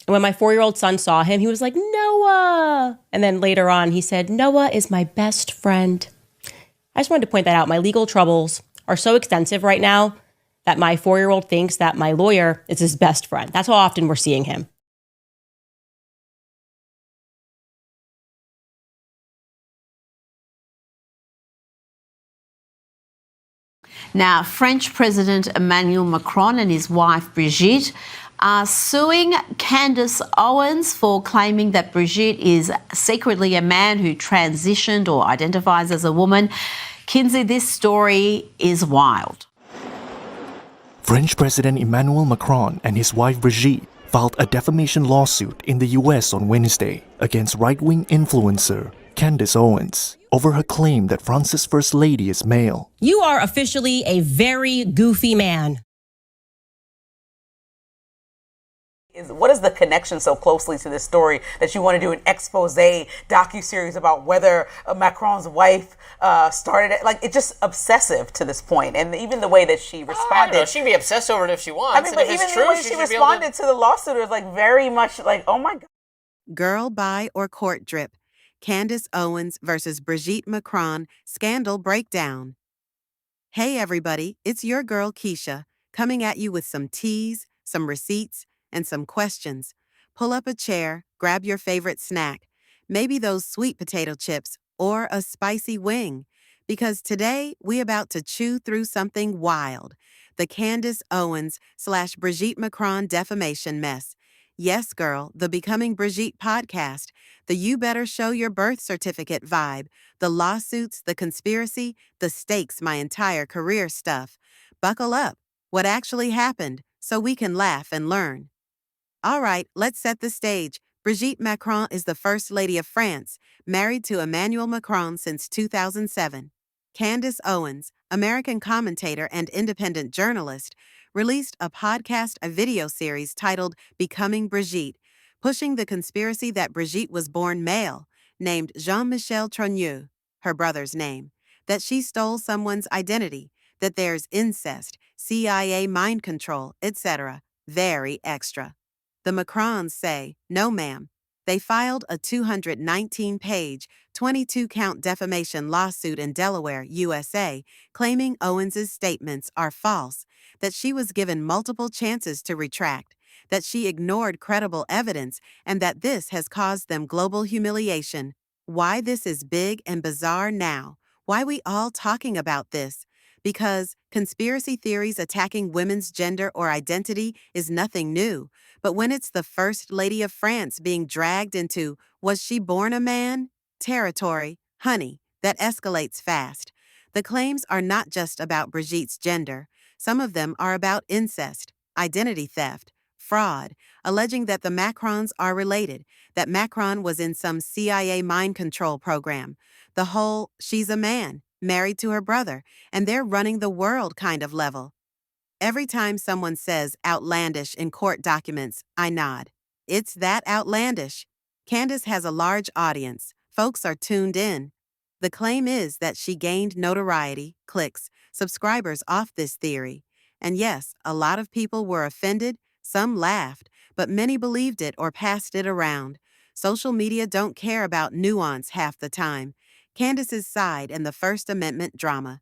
And when my 4-year-old son saw him, he was like, Noah. And then later on, he said, Noah is my best friend. I just wanted to point that out. My legal troubles are so extensive right now that my 4-year-old thinks that my lawyer is his best friend. That's how often we're seeing him. Now, French President Emmanuel Macron and his wife Brigitte are suing Candace Owens for claiming that Brigitte is secretly a man who transitioned or identifies as a woman. Kinsey, this story is wild. French President Emmanuel Macron and his wife Brigitte filed a defamation lawsuit in the US on Wednesday against right-wing influencer Candace Owens over her claim that France's First Lady is male. You are officially a very goofy man. What is the connection so closely to this story that you want to do an expose docuseries about whether Macron's wife started it? Like, it's just obsessive to this point. And even the way that she responded. I don't know. She can be obsessed over it if she wants. I mean, but even the way she responded to the lawsuit was like very much like, oh my God. Girl, buy, or court drip. Candace Owens versus Brigitte Macron scandal breakdown. Hey everybody, it's your girl Keisha, coming at you with some teas, some receipts, and some questions. Pull up a chair, grab your favorite snack, maybe those sweet potato chips or a spicy wing, because today we about to chew through something wild. The Candace Owens / Brigitte Macron defamation mess. Yes, girl, the Becoming Brigitte podcast, the you better show your birth certificate vibe, the lawsuits, the conspiracy, the stakes, my entire career stuff. Buckle up. What actually happened, so we can laugh and learn. All right, let's set the stage. Brigitte Macron is the First Lady of France, married to Emmanuel Macron since 2007. Candace Owens, American commentator and independent journalist, released a video series titled Becoming Brigitte, pushing the conspiracy that Brigitte was born male, named Jean-Michel Trogneux, her brother's name, that she stole someone's identity, that there's incest, CIA mind control, etc. Very extra. The Macrons say, no ma'am. They filed a 219-page, 22-count defamation lawsuit in Delaware, USA, claiming Owens's statements are false, that she was given multiple chances to retract, that she ignored credible evidence, and that this has caused them global humiliation. Why this is big and bizarre now? Why we all talking about this? Because conspiracy theories attacking women's gender or identity is nothing new. But when it's the First Lady of France being dragged into was she born a man? Territory, honey, that escalates fast. The claims are not just about Brigitte's gender. Some of them are about incest, identity theft, fraud, alleging that the Macrons are related, that Macron was in some CIA mind control program. The whole, she's a man, married to her brother, and they're running the world kind of level. Every time someone says outlandish in court documents, I nod. It's that outlandish. Candace has a large audience. Folks are tuned in. The claim is that she gained notoriety, clicks, subscribers off this theory. And yes, a lot of people were offended, some laughed, but many believed it or passed it around. Social media don't care about nuance half the time. Candace's side in the First Amendment drama.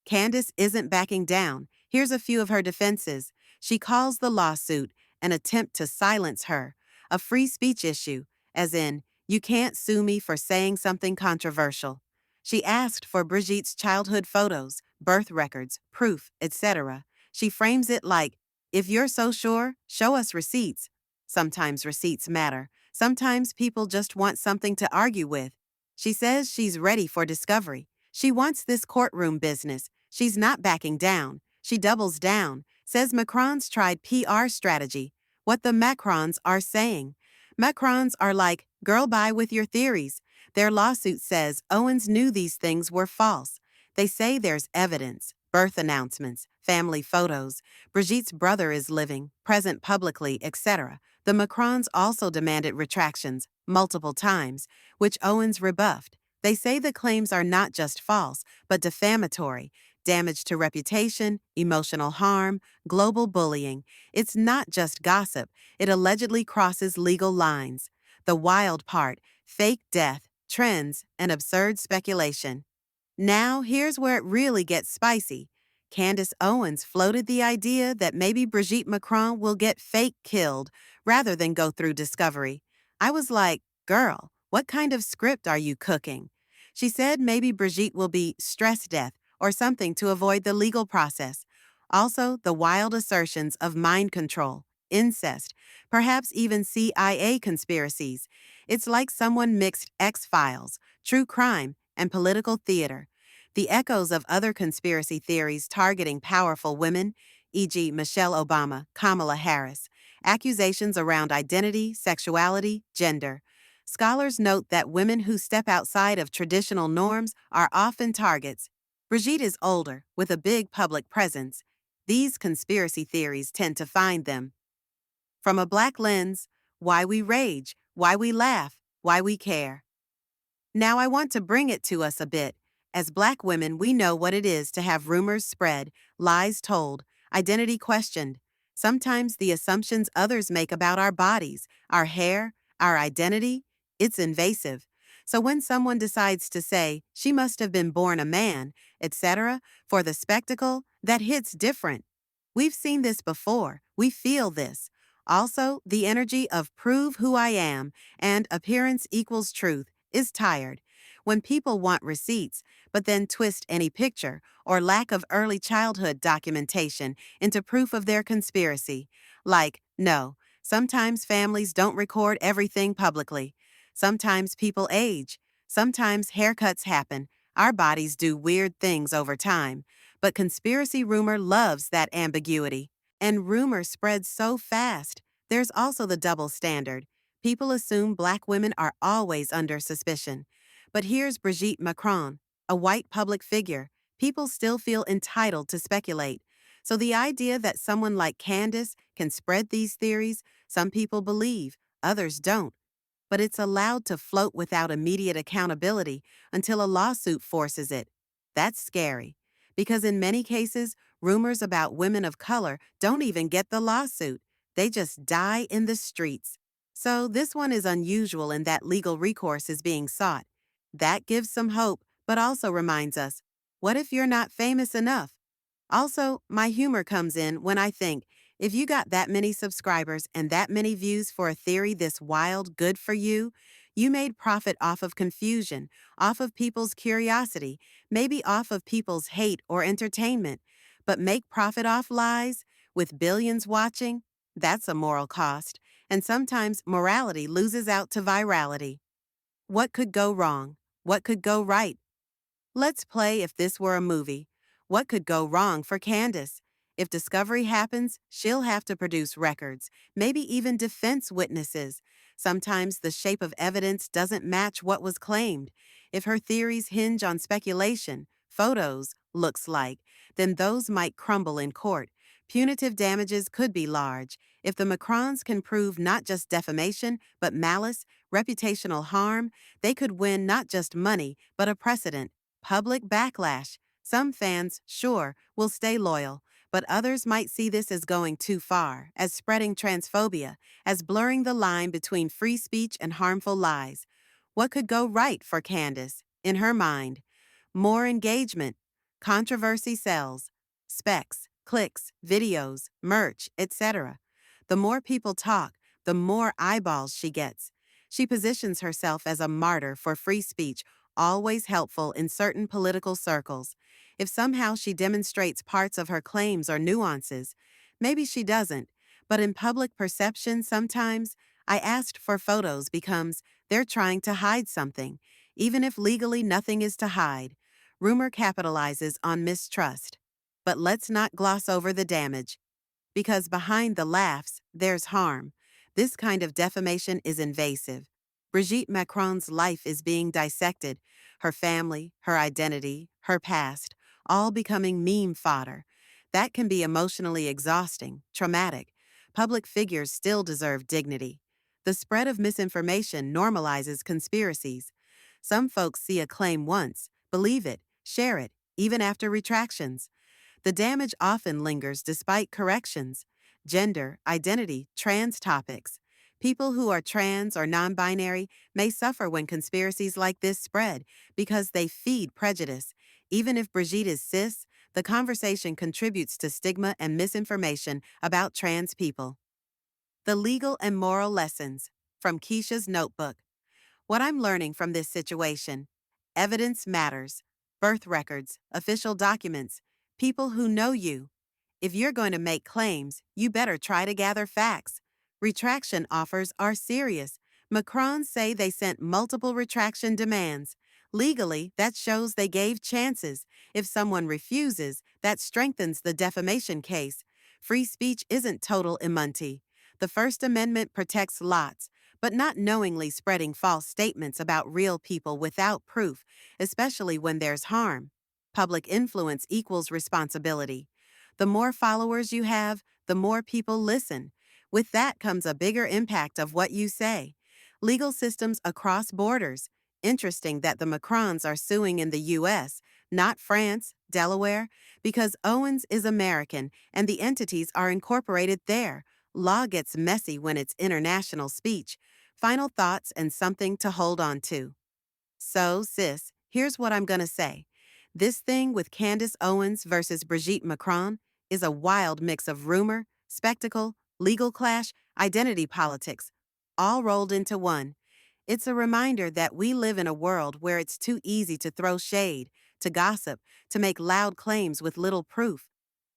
Candace isn't backing down. Here's a few of her defenses. She calls the lawsuit an attempt to silence her, a free speech issue, as in, you can't sue me for saying something controversial. She asked for Brigitte's childhood photos, birth records, proof, etc. She frames it like, if you're so sure, show us receipts. Sometimes receipts matter. Sometimes people just want something to argue with. She says she's ready for discovery. She wants this courtroom business. She's not backing down. She doubles down, says Macron's tried PR strategy. What the Macrons are saying. Macrons are like, girl, bye with your theories. Their lawsuit says Owens knew these things were false. They say there's evidence, birth announcements, family photos. Brigitte's brother is living, present publicly, etc. The Macrons also demanded retractions, multiple times, which Owens rebuffed. They say the claims are not just false, but defamatory. Damage to reputation, emotional harm, global bullying. It's not just gossip, it allegedly crosses legal lines. The wild part, fake death, trends, and absurd speculation. Now, here's where it really gets spicy. Candace Owens floated the idea that maybe Brigitte Macron will get fake killed rather than go through discovery. I was like, girl, what kind of script are you cooking? She said maybe Brigitte will be stress death or something to avoid the legal process. Also, the wild assertions of mind control, incest, perhaps even CIA conspiracies. It's like someone mixed X-Files, true crime, and political theater. The echoes of other conspiracy theories targeting powerful women, e.g., Michelle Obama, Kamala Harris, accusations around identity, sexuality, gender. Scholars note that women who step outside of traditional norms are often targets. Brigitte is older, with a big public presence. These conspiracy theories tend to find them. From a Black lens, why we rage, why we laugh, why we care. Now I want to bring it to us a bit. As Black women, we know what it is to have rumors spread, lies told, identity questioned. Sometimes the assumptions others make about our bodies, our hair, our identity, it's invasive. So when someone decides to say, she must have been born a man, etc., for the spectacle, that hits different. We've seen this before. We feel this. Also, the energy of prove who I am and appearance equals truth is tired. When people want receipts, but then twist any picture or lack of early childhood documentation into proof of their conspiracy. Like, no, sometimes families don't record everything publicly. Sometimes people age. Sometimes haircuts happen. Our bodies do weird things over time. But conspiracy rumor loves that ambiguity. And rumor spreads so fast. There's also the double standard. People assume Black women are always under suspicion. But here's Brigitte Macron, a white public figure. People still feel entitled to speculate. So the idea that someone like Candace can spread these theories, some people believe, others don't. But it's allowed to float without immediate accountability until a lawsuit forces it. That's scary. Because in many cases, rumors about women of color don't even get the lawsuit. They just die in the streets. So this one is unusual in that legal recourse is being sought. That gives some hope, but also reminds us, what if you're not famous enough? Also, my humor comes in when I think, if you got that many subscribers and that many views for a theory this wild good for you, you made profit off of confusion, off of people's curiosity, maybe off of people's hate or entertainment. But make profit off lies, with billions watching? That's a moral cost, and sometimes morality loses out to virality. What could go wrong? What could go right? Let's play if this were a movie. What could go wrong for Candace? If discovery happens, she'll have to produce records, maybe even defense witnesses. Sometimes the shape of evidence doesn't match what was claimed. If her theories hinge on speculation, photos, looks like, then those might crumble in court. Punitive damages could be large. If the Macrons can prove not just defamation, but malice, reputational harm, they could win not just money, but a precedent. Public backlash. Some fans, sure, will stay loyal, but others might see this as going too far, as spreading transphobia, as blurring the line between free speech and harmful lies. What could go right for Candace, in her mind? More engagement. Controversy sells. Specs, clicks, videos, merch, etc. The more people talk, the more eyeballs she gets. She positions herself as a martyr for free speech, always helpful in certain political circles. If somehow she demonstrates parts of her claims or nuances, maybe she doesn't, but in public perception sometimes, I asked for photos becomes they're trying to hide something, even if legally nothing is to hide. Rumor capitalizes on mistrust. But let's not gloss over the damage. Because behind the laughs, there's harm. This kind of defamation is invasive. Brigitte Macron's life is being dissected, her family, her identity, her past, all becoming meme fodder. That can be emotionally exhausting, traumatic. Public figures still deserve dignity. The spread of misinformation normalizes conspiracies. Some folks see a claim once, believe it, share it, even after retractions. The damage often lingers despite corrections. Gender, identity, trans topics. People who are trans or non binary may suffer when conspiracies like this spread because they feed prejudice. Even if Brigitte is cis, the conversation contributes to stigma and misinformation about trans people. The legal and moral lessons from Keisha's notebook. What I'm learning from this situation: evidence matters. Birth records, official documents, people who know you. If you're going to make claims, you better try to gather facts. Retraction offers are serious. Macrons say they sent multiple retraction demands. Legally, that shows they gave chances. If someone refuses, that strengthens the defamation case. Free speech isn't total immunity. The First Amendment protects lots, but not knowingly spreading false statements about real people without proof, especially when there's harm. Public influence equals responsibility. The more followers you have, the more people listen. With that comes a bigger impact of what you say. Legal systems across borders. Interesting that the Macrons are suing in the U.S., not France, Delaware, because Owens is American and the entities are incorporated there. Law gets messy when it's international speech. Final thoughts and something to hold on to. So, sis, here's what I'm gonna say. This thing with Candace Owens versus Brigitte Macron is a wild mix of rumor, spectacle, legal clash, identity politics, all rolled into one. It's a reminder that we live in a world where it's too easy to throw shade, to gossip, to make loud claims with little proof.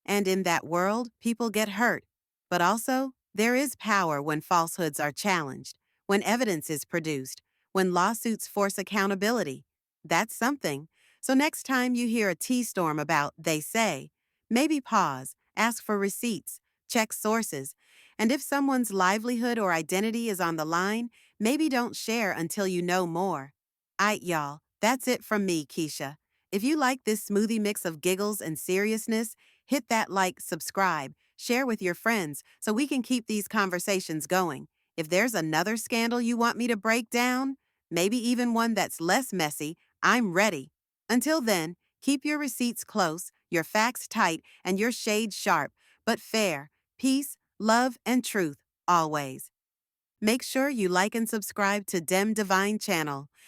And in that world, people get hurt. But also, there is power when falsehoods are challenged, when evidence is produced, when lawsuits force accountability. That's something. So next time you hear a tea storm about "they say," maybe pause, ask for receipts, check sources, and if someone's livelihood or identity is on the line, maybe don't share until you know more. Aight, y'all, that's it from me, Keisha. If you like this smoothie mix of giggles and seriousness, hit that like, subscribe, share with your friends so we can keep these conversations going. If there's another scandal you want me to break down, maybe even one that's less messy, I'm ready. Until then, keep your receipts close, your facts tight, and your shade sharp, but fair. Peace, love, and truth, always. Make sure you like and subscribe to Dem Divine channel.